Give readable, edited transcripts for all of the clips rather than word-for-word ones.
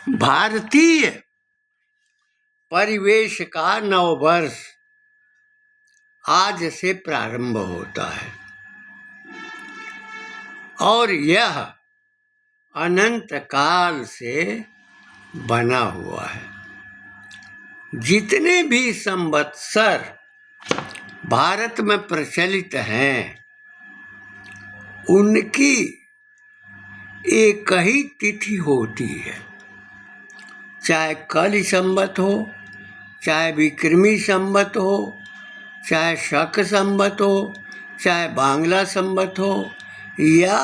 भारतीय परिवेश का नववर्ष आज से प्रारंभ होता है और यह अनंत काल से बना हुआ है। जितने भी संवत्सर भारत में प्रचलित हैं, उनकी एक ही तिथि होती है, चाहे कलि संवत हो, चाहे विक्रमी संवत हो, चाहे शक संवत हो, चाहे बांग्ला संवत हो, या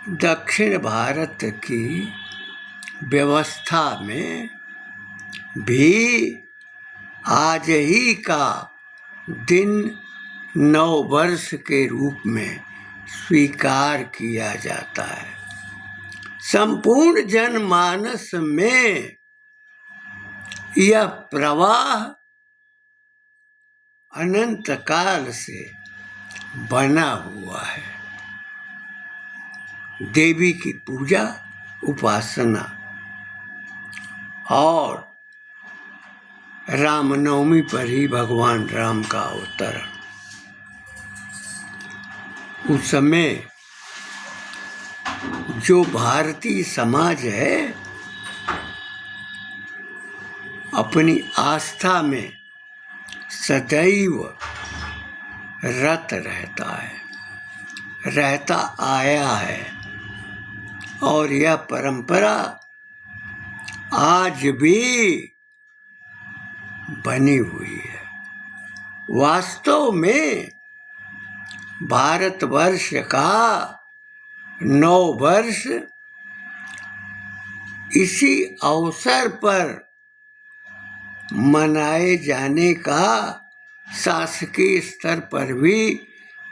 दक्षिण भारत की व्यवस्था में भी आज ही का दिन नव वर्ष के रूप में स्वीकार किया जाता है। संपूर्ण जनमानस में यह प्रवाह अनंत काल से बना हुआ है। देवी की पूजा, उपासना और रामनवमी पर ही भगवान राम का अवतरण। उस समय जो भारतीय समाज है अपनी आस्था में सदैव रत रहता है, रहता आया है और यह परंपरा आज भी बनी हुई है। वास्तव में भारतवर्ष का नव वर्ष इसी अवसर पर मनाए जाने का शासकीय स्तर पर भी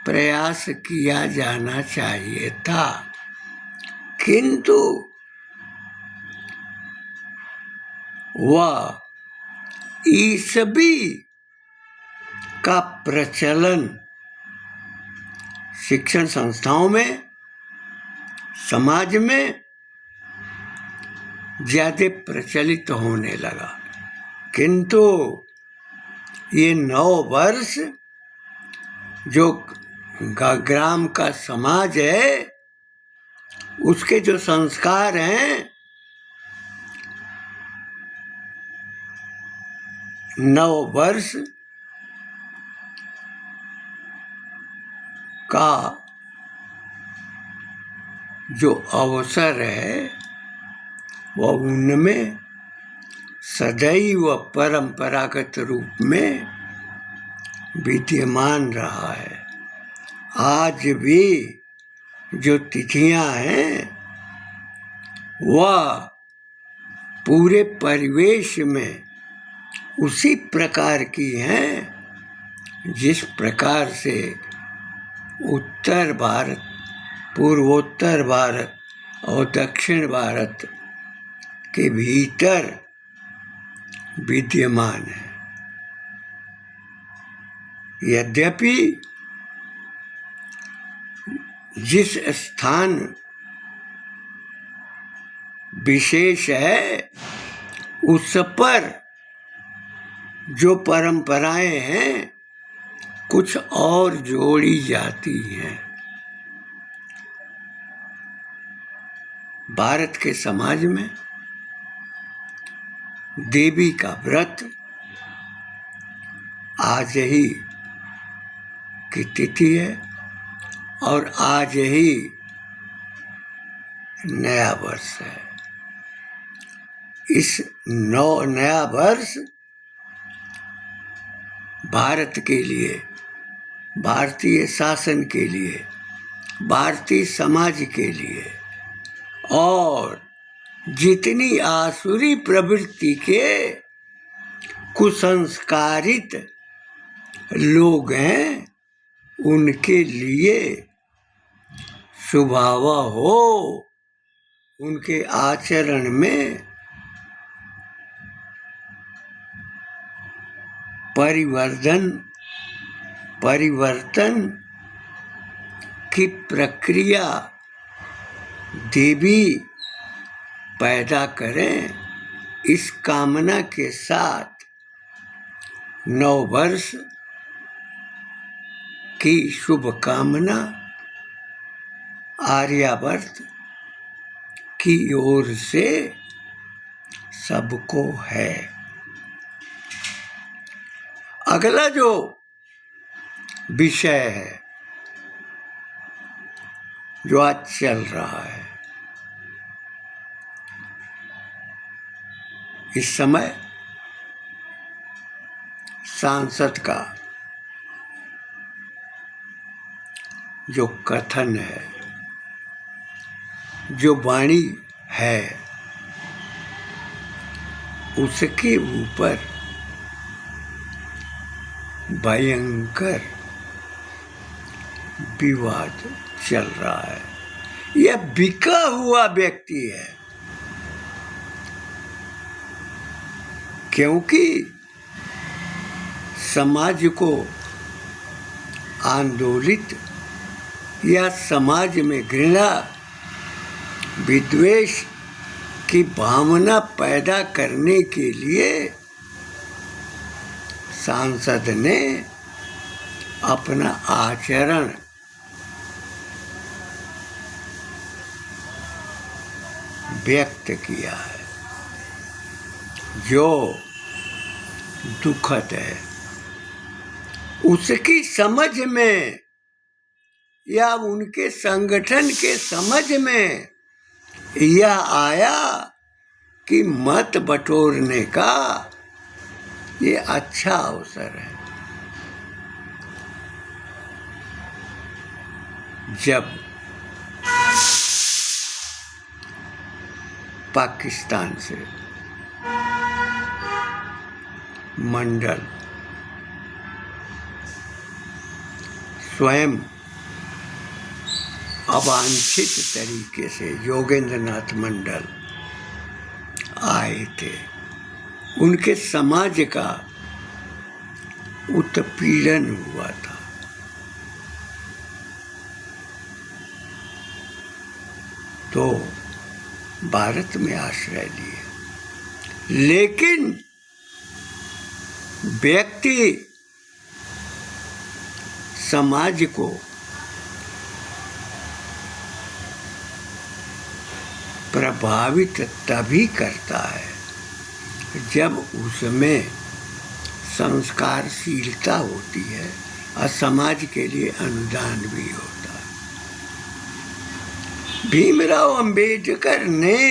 प्रयास किया जाना चाहिए था, किंतु वह ईसवी का प्रचलन शिक्षण संस्थाओं में, समाज में ज्यादा प्रचलित होने लगा। किंतु ये नव वर्ष जो ग्राम का समाज है, उसके जो संस्कार हैं, नव वर्ष का जो अवसर है वह उनमें सदैव परंपरागत रूप में विद्यमान रहा है। आज भी जो तिथियां हैं वह पूरे परिवेश में उसी प्रकार की हैं जिस प्रकार से उत्तर भारत, पूर्वोत्तर भारत और दक्षिण भारत के भीतर विद्यमान है। यद्यपि जिस स्थान विशेष है उस पर जो परंपराएं हैं कुछ और जोड़ी जाती हैं। भारत के समाज में देवी का व्रत आज ही की तिथि है और आज ही नया वर्ष है। इस नया वर्ष भारत के लिए, भारतीय शासन के लिए, भारतीय समाज के लिए और जितनी आसुरी प्रवृत्ति के कुसंस्कारित लोग हैं उनके लिए शुभावा हो, उनके आचरण में परिवर्तन की प्रक्रिया देवी पैदा करें, इस कामना के साथ नववर्ष की शुभकामना आर्यावर्त की ओर से सबको है। अगला जो विषय है जो आज चल रहा है, इस समय सांसद का जो कथन है, जो वाणी है, उसके ऊपर भयंकर विवाद चल रहा है। यह बिका हुआ व्यक्ति है, क्योंकि समाज को आंदोलित या समाज में घृणा विद्वेष की भावना पैदा करने के लिए सांसद ने अपना आचरण व्यक्त किया है, जो दुखद है। उसकी समझ में या उनके संगठन के समझ में यह आया कि मत बटोरने का ये अच्छा अवसर है। जब पाकिस्तान से मंडल स्वयं अवांछित तरीके से योगेंद्र नाथ मंडल आए थे, उनके समाज का उत्पीड़न हुआ था। तो भारत में आश्रय लिए, लेकिन व्यक्ति समाज को प्रभावित तभी करता है जब उसमें संस्कारशीलता होती है और समाज के लिए अनुदान भी होता है। भीमराव अंबेडकर ने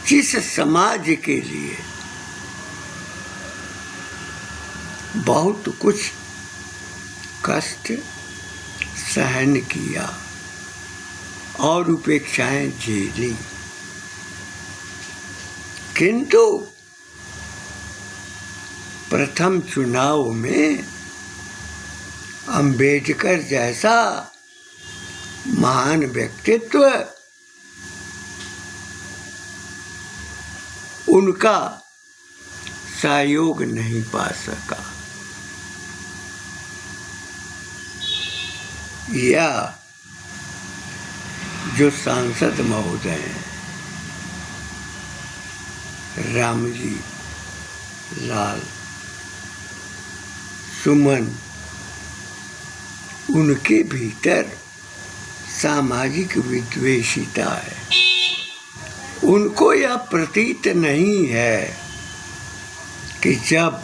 जिस समाज के लिए बहुत कुछ कष्ट सहन किया और उपेक्षाएं झेली, किंतु प्रथम चुनाव में अंबेडकर जैसा महान व्यक्तित्व उनका सहयोग नहीं पा सका। या जो सांसद महोदय हैं रामजी लाल सुमन, उनके भीतर सामाजिक विद्वेषिता है। उनको यह प्रतीत नहीं है कि जब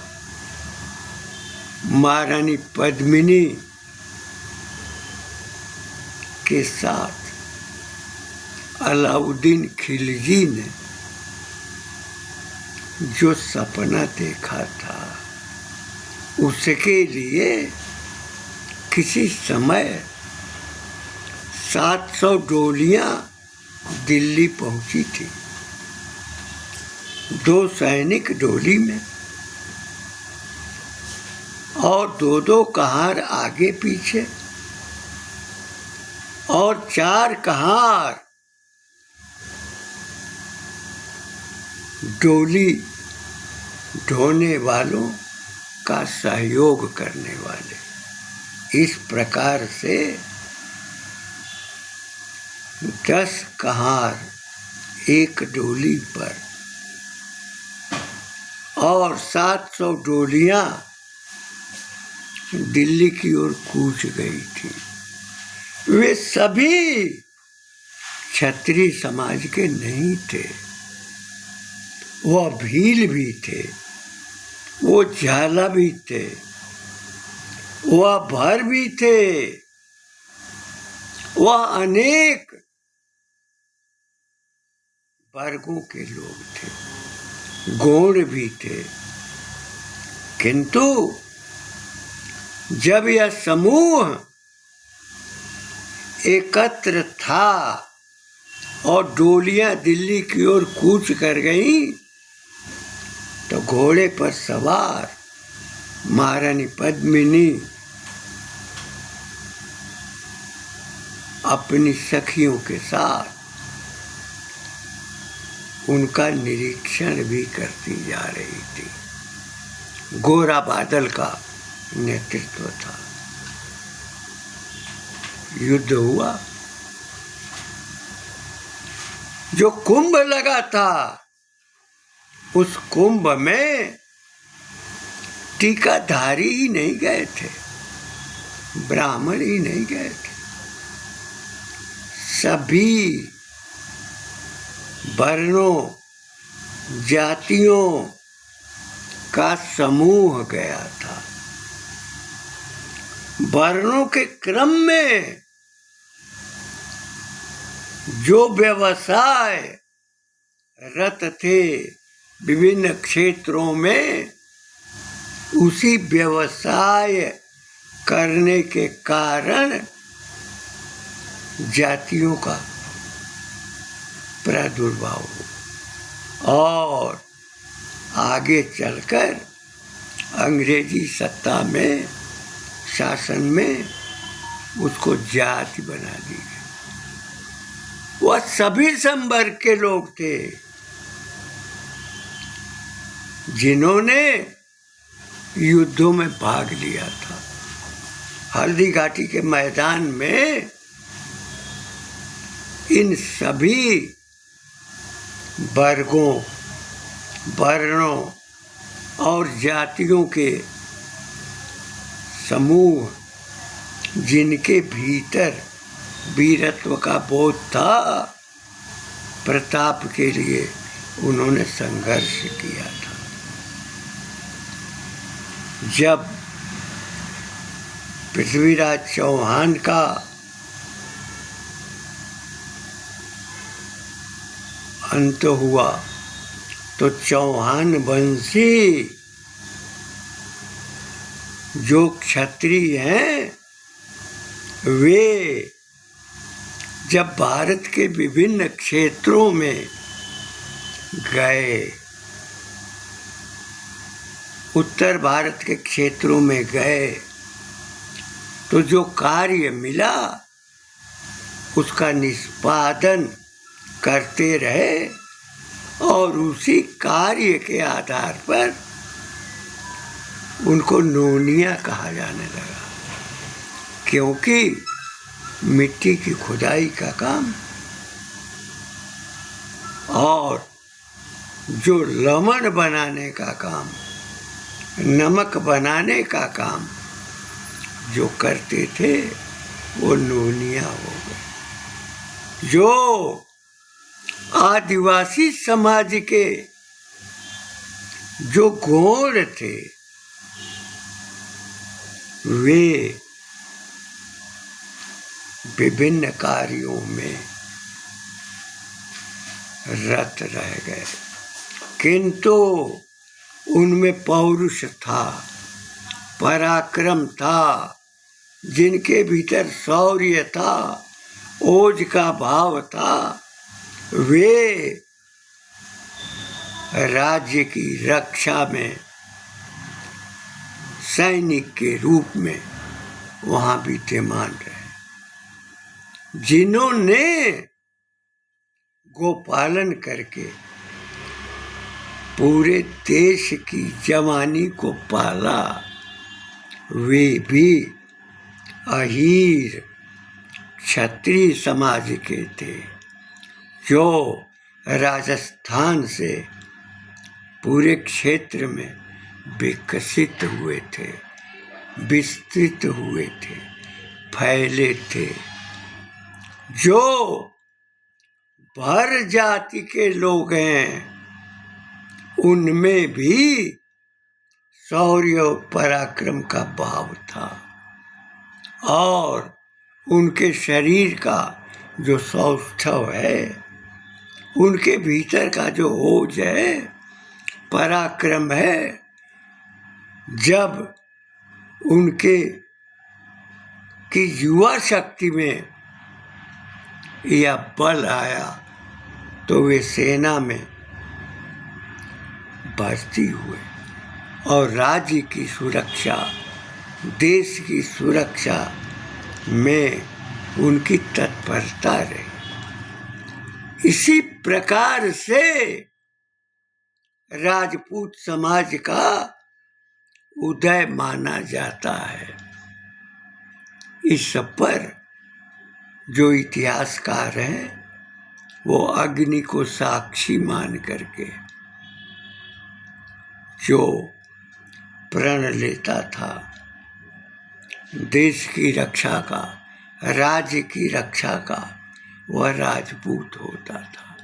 महारानी पद्मिनी के साथ अलाउद्दीन खिलजी ने जो सपना देखा था, उसके लिए किसी समय 700 डोलियां दिल्ली पहुंची थी, 2 सैनिक डोली में और 2-2 कहार आगे पीछे और 4 कहार डोली ढोने वालों का सहयोग करने वाले। इस प्रकार से 10 कहार एक डोली पर और 700 डोलियां दिल्ली की ओर कूच गई थी। वे सभी क्षत्रिय समाज के नहीं थे, वह भील भी थे, वो झाला भी थे, वह भर भी थे, वह अनेक वर्गों के लोग थे, गौड़ भी थे। किंतु जब यह समूह एकत्र था और डोलियां दिल्ली की ओर कूच कर गईं, तो घोड़े पर सवार महारानी पद्मिनी अपनी सखियों के साथ उनका निरीक्षण भी करती जा रही थी। गोरा बादल का नेतृत्व था। युद्ध हुआ। जो कुंभ लगा था, उस कुंभ में टीकाधारी ही नहीं गए थे, ब्राह्मण ही नहीं गए थे, सभी वर्णों जातियों का समूह गया था। वर्णों के क्रम में जो व्यवसाय रत थे विभिन्न क्षेत्रों में, उसी व्यवसाय करने के कारण जातियों का प्रादुर्भाव हो और आगे चलकर अंग्रेजी सत्ता में, शासन में उसको जाति बना दी गई। वह सभी संवर्ग के लोग थे जिन्होंने युद्धों में भाग लिया था। हल्दी घाटी के मैदान में इन सभी वर्गों, वर्णों और जातियों के समूह जिनके भीतर वीरत्व का बोध था, प्रताप के लिए उन्होंने संघर्ष किया था। जब पृथ्वीराज चौहान का अंत हुआ तो चौहान वंशी जो क्षत्रिय हैं, वे जब भारत के विभिन्न क्षेत्रों में गए, उत्तर भारत के क्षेत्रों में गए, तो जो कार्य मिला उसका निष्पादन करते रहे और उसी कार्य के आधार पर उनको नोनिया कहा जाने लगा, क्योंकि मिट्टी की खुदाई का काम और जो लवण बनाने का काम, नमक बनाने का काम जो करते थे, वो नोनिया हो गए। जो आदिवासी समाज के जो गौड़ थे, वे विभिन्न कार्यों में रत रह गए, किंतु उनमें पौरुष था, पराक्रम था, जिनके भीतर शौर्य था, ओज का भाव था, वे राज्य की रक्षा में सैनिक के रूप में वहां विद्यमान रहे। जिन्होंने गोपालन करके पूरे देश की जवानी को पाला, वे भी अहीर क्षत्रिय समाज के थे, जो राजस्थान से पूरे क्षेत्र में विकसित हुए थे, विस्तृत हुए थे, फैले थे, जो भर जाति के लोग हैं, उनमें भी शौर्य और पराक्रम का भाव था, और उनके शरीर का जो सौष्ठव है, उनके भीतर का जो ओज है, पराक्रम है, जब उनके की युवा शक्ति में यह बल आया तो वे सेना में भर्ती हुए और राज्य की सुरक्षा, देश की सुरक्षा में उनकी तत्परता रही। इसी प्रकार से राजपूत समाज का उदय माना जाता है। इस पर जो इतिहासकार हैं, वो अग्नि को साक्षी मान करके जो प्रण लेता था देश की रक्षा का, राज्य की रक्षा का, वह राजपूत होता था।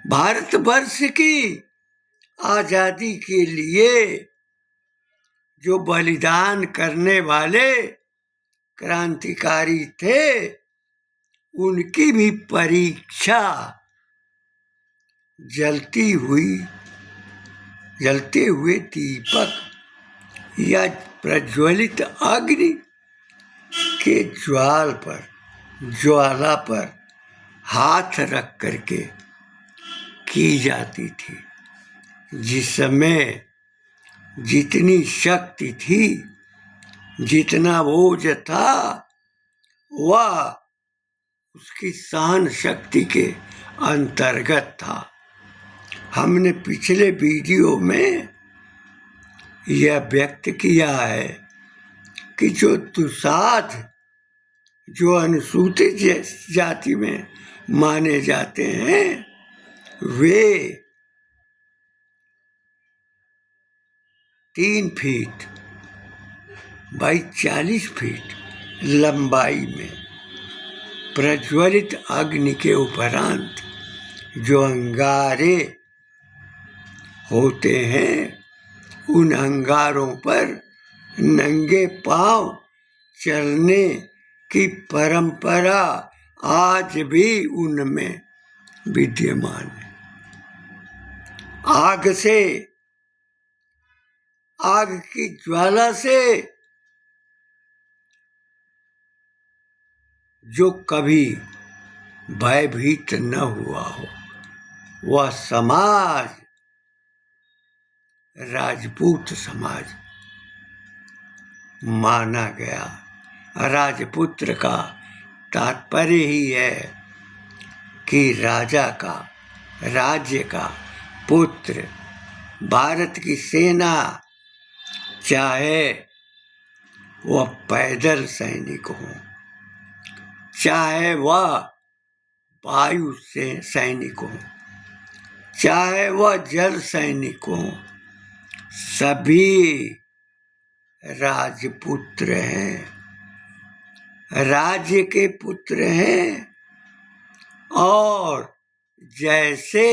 भारतवर्ष की आजादी के लिए जो बलिदान करने वाले क्रांतिकारी थे, उनकी भी परीक्षा जलते हुए दीपक या प्रज्वलित अग्नि के ज्वाला पर हाथ रख करके की जाती थी, जिसमें जितनी शक्ति थी, जितना ओज था, वह उसकी सहन शक्ति के अंतर्गत था। हमने पिछले वीडियो में यह व्यक्त किया है कि जो दुसाध, जो अनुसूचित जाति में माने जाते हैं, वे 3 फीट बाई 40 फीट लंबाई में प्रज्वलित अग्नि के उपरांत जो अंगारे होते हैं, उन अंगारों पर नंगे पांव चलने की परंपरा आज भी उनमें विद्यमान है। आग की ज्वाला से जो कभी भयभीत न हुआ हो, वह समाज राजपूत समाज माना गया। राजपुत्र का तात्पर्य ही है कि राजा का, राज्य का पुत्र। भारत की सेना, चाहे वह पैदल सैनिक हो, चाहे वह वायु से सैनिक हो, चाहे वह जल सैनिक हो, सभी राजपुत्र हैं, राज्य के पुत्र हैं। और जैसे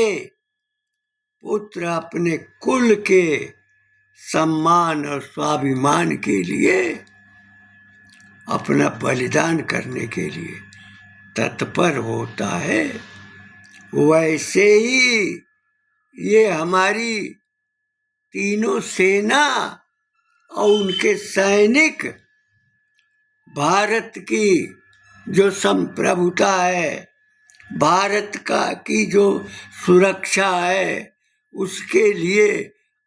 पुत्र अपने कुल के सम्मान और स्वाभिमान के लिए, अपना बलिदान करने के लिए तत्पर होता है, वैसे ही ये हमारी तीनों सेना और उनके सैनिक भारत की जो संप्रभुता है, भारत की जो सुरक्षा है, उसके लिए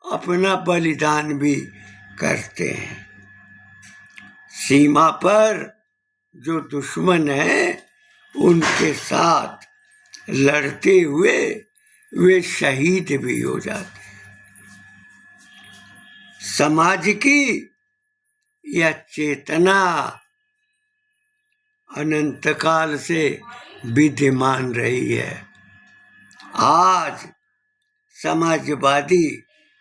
अपना बलिदान भी करते हैं। सीमा पर जो दुश्मन है, उनके साथ लड़ते हुए वे शहीद भी हो जाते हैं। समाज की यह चेतना अनंत काल से विद्यमान रही है। आज समाजवादी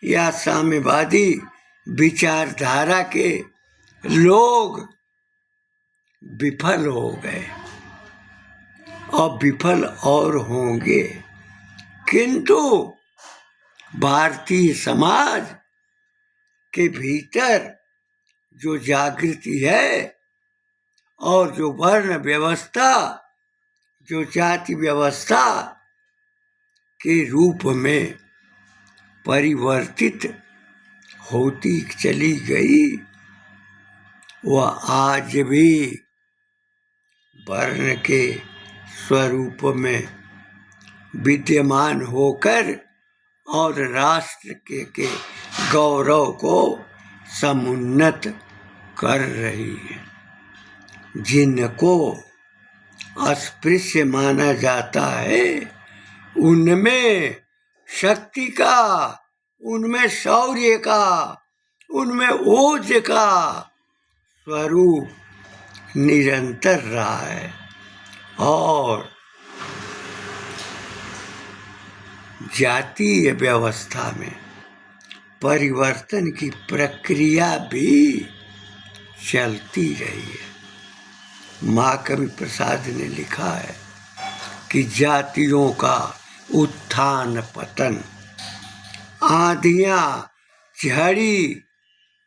या साम्यवादी विचारधारा के लोग विफल हो गए और विफल और होंगे, किंतु भारतीय समाज के भीतर जो जागृति है और जो वर्ण व्यवस्था, जो जाति व्यवस्था के रूप में परिवर्तित होती चली गई, वह आज भी वर्ण के स्वरूप में विद्यमान होकर और राष्ट्र के गौरव को समुन्नत कर रही है। जिनको अस्पृश्य माना जाता है, उनमें शक्ति का, उनमें शौर्य का, उनमें ओज का स्वरूप निरंतर रहा है और जातीय व्यवस्था में परिवर्तन की प्रक्रिया भी चलती रही है। महाकवि प्रसाद ने लिखा है कि जातियों का उत्थान पतन, आंधियां झड़ी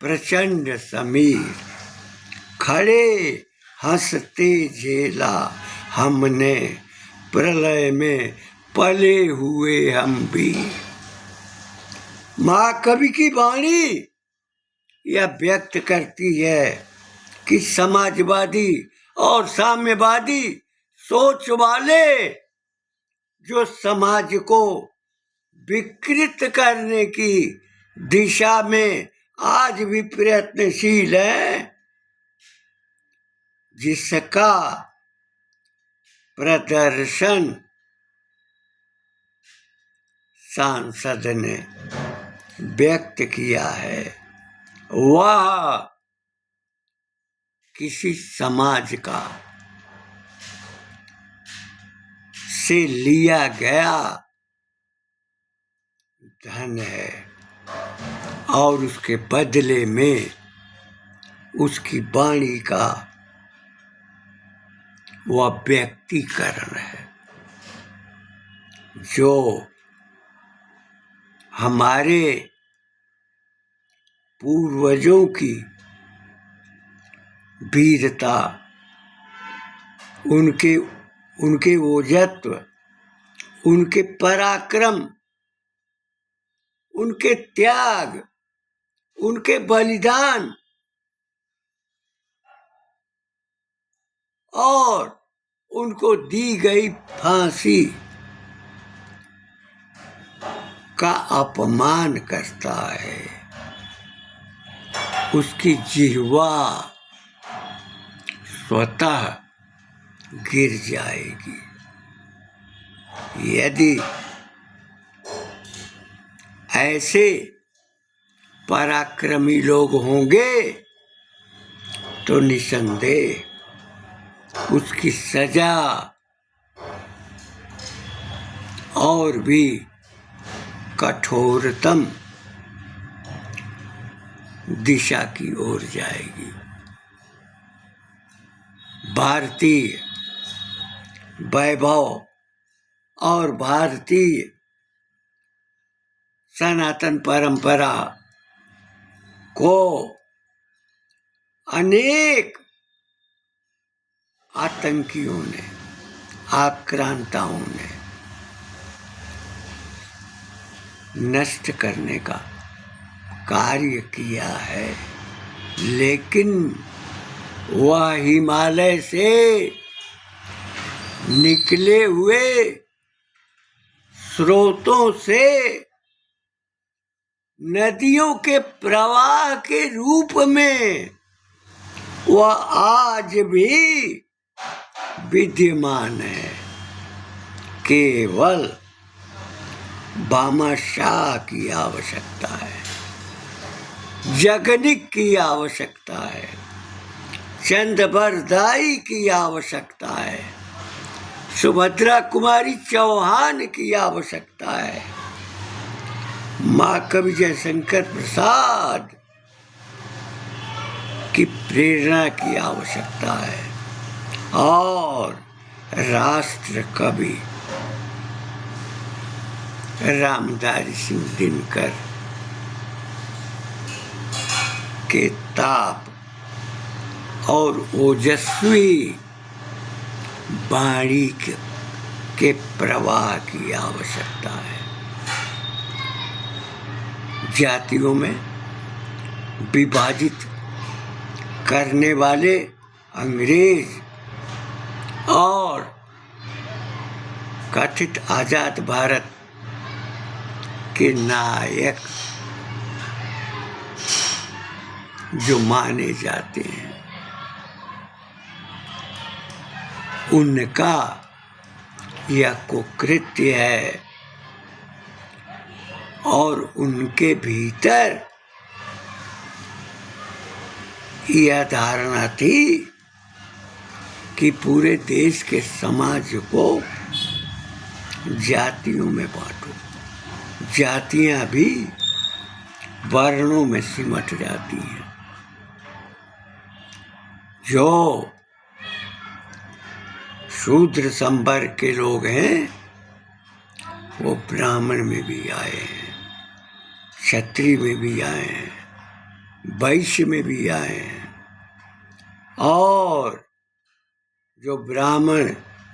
प्रचंड समीर, खड़े हंसते झेला हमने, प्रलय में पले हुए हम भी। महाकवि की वाणी यह व्यक्त करती है कि समाजवादी और साम्यवादी सोच वाले जो समाज को विकृत करने की दिशा में आज भी प्रयत्नशील है, जिसका प्रदर्शन सांसद ने व्यक्त किया है, वह किसी समाज का से लिया गया धन है और उसके बदले में उसकी वाणी का वह व्यक्तिकरण है। जो हमारे पूर्वजों की वीरता, उनके ओजत्व, उनके पराक्रम, उनके त्याग, उनके बलिदान और उनको दी गई फांसी का अपमान करता है, उसकी जिह्वा स्वतः गिर जाएगी। यदि ऐसे पराक्रमी लोग होंगे तो निसंदेह उसकी सजा और भी कठोरतम दिशा की ओर जाएगी। भारतीय वैभव और भारतीय सनातन परंपरा को अनेक आतंकियों ने, आक्रांताओं ने नष्ट करने का कार्य किया है, लेकिन वह हिमालय से निकले हुए स्रोतों से नदियों के प्रवाह के रूप में वह आज भी विद्यमान है। केवल भामाशाह की आवश्यकता है, जगनिक की आवश्यकता है, चंद बरदाई की आवश्यकता है, सुभद्रा कुमारी चौहान की आवश्यकता है, माँ कवि जयशंकर प्रसाद की प्रेरणा की आवश्यकता है, और राष्ट्र कवि रामधारी सिंह दिनकर के ताप और ओजस्वी वाणी के प्रवाह की आवश्यकता है। जातियों में विभाजित करने वाले अंग्रेज और कथित आजाद भारत के नायक जो माने जाते हैं, उनका यह कुकृत्य है, और उनके भीतर यह धारणा थी कि पूरे देश के समाज को जातियों में बांटो, जातियां भी वर्णों में सिमट जाती हैं। जो शूद्र संवर्ग के लोग हैं वो ब्राह्मण में भी आए हैं, क्षत्रिय में भी आए हैं, वैश्य में भी आए हैं, और जो ब्राह्मण,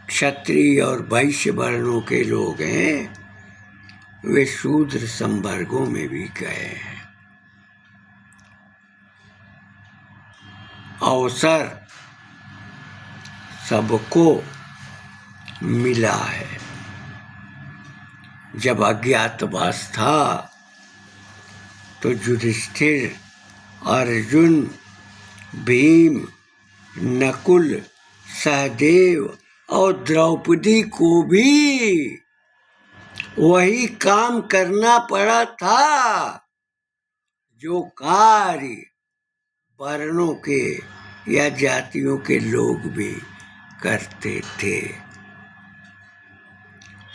क्षत्रिय और वैश्य वर्णों के लोग हैं वे शूद्र संवर्गों में भी गए हैं। अवसर सबको मिला है। जब अज्ञातवास था तो युधिष्ठिर, अर्जुन, भीम, नकुल, सहदेव और द्रौपदी को भी वही काम करना पड़ा था जो कार्य वर्णों के या जातियों के लोग भी करते थे।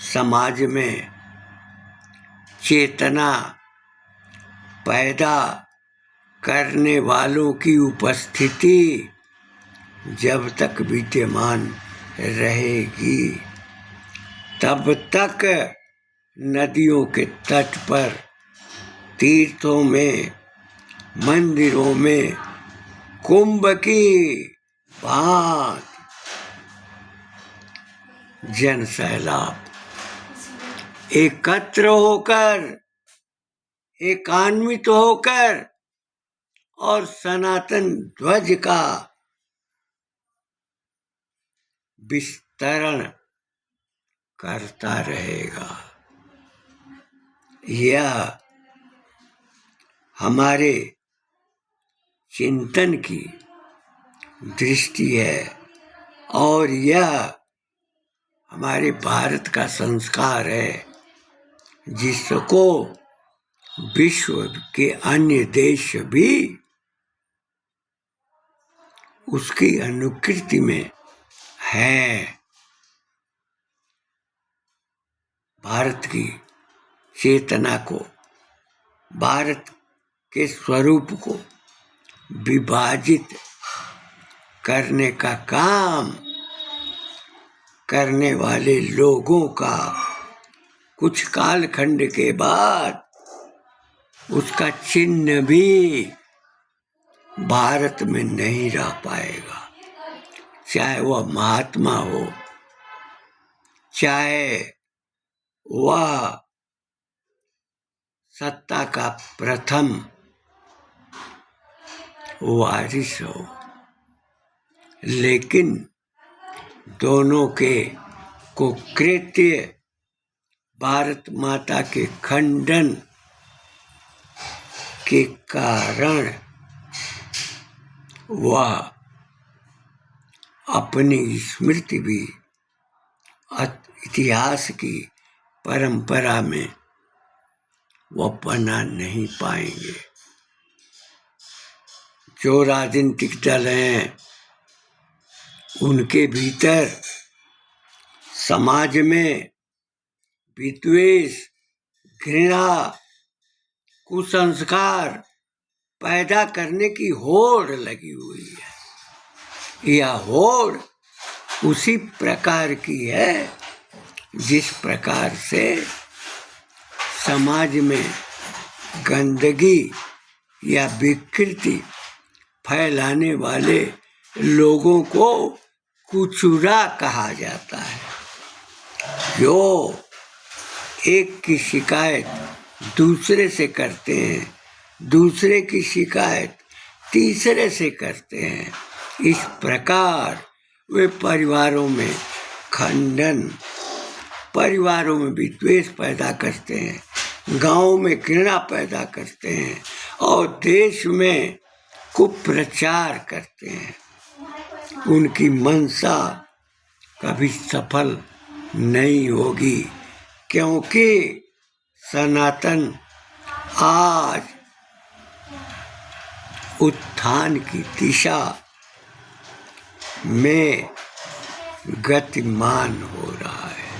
समाज में चेतना पैदा करने वालों की उपस्थिति जब तक विद्यमान रहेगी तब तक नदियों के तट पर, तीर्थों में, मंदिरों में कुंभ की भांति जन सैलाब एकत्र होकर, एकान्वित होकर और सनातन ध्वज का विस्तरण करता रहेगा। यह हमारे चिंतन की दृष्टि है और यह हमारे भारत का संस्कार है, जिसको विश्व के अन्य देश भी उसकी अनुकृति में है। भारत की चेतना को, भारत के स्वरूप को विभाजित करने का काम करने वाले लोगों का कुछ कालखंड के बाद उसका चिन्ह भी भारत में नहीं रह पाएगा। चाहे वह महात्मा हो, चाहे वह सत्ता का प्रथम वारिस हो, लेकिन दोनों के कुकृत्य भारत माता के खंडन के कारण वह अपनी स्मृति भी इतिहास की परंपरा में वह बना नहीं पाएंगे। जो राजनीतिक दल हैं उनके भीतर समाज में विद्वेष, घृणा, कुसंस्कार पैदा करने की होड़ लगी हुई है। यह होड़ उसी प्रकार की है जिस प्रकार से समाज में गंदगी या विकृति फैलाने वाले लोगों को कुचुरा कहा जाता है, जो एक की शिकायत दूसरे से करते हैं, दूसरे की शिकायत तीसरे से करते हैं। इस प्रकार वे परिवारों में खंडन, परिवारों में विद्वेष पैदा करते हैं, गांव में घृणा पैदा करते हैं और देश में कुप्रचार करते हैं। उनकी मंशा कभी सफल नहीं होगी, क्योंकि सनातन आज उत्थान की दिशा में गतिमान हो रहा है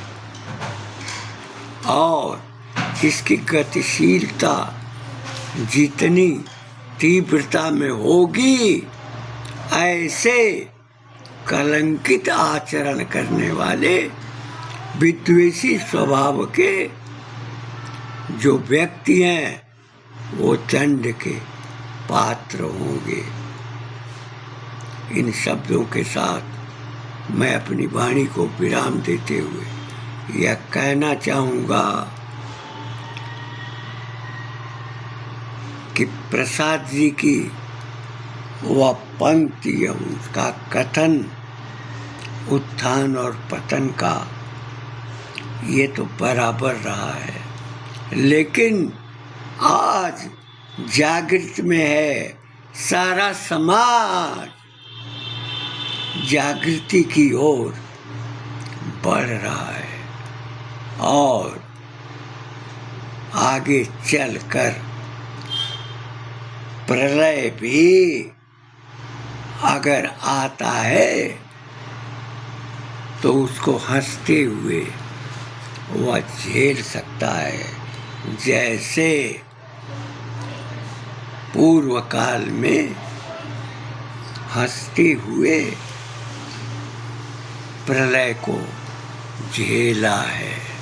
और इसकी गतिशीलता जितनी तीव्रता में होगी, ऐसे कलंकित आचरण करने वाले विद्वेषी स्वभाव के जो व्यक्ति हैं वो दंड के पात्र होंगे। इन शब्दों के साथ मैं अपनी वाणी को विराम देते हुए यह कहना चाहूँगा कि प्रसाद जी की वह पंक्ति या उसका कथन उत्थान और पतन का ये तो बराबर रहा है, लेकिन आज जागृत में है सारा समाज, जागृति की ओर बढ़ रहा है और आगे चलकर प्रलय भी अगर आता है तो उसको हंसते हुए वह झेल सकता है, जैसे पूर्व काल में हंसते हुए प्रलय को झेला है।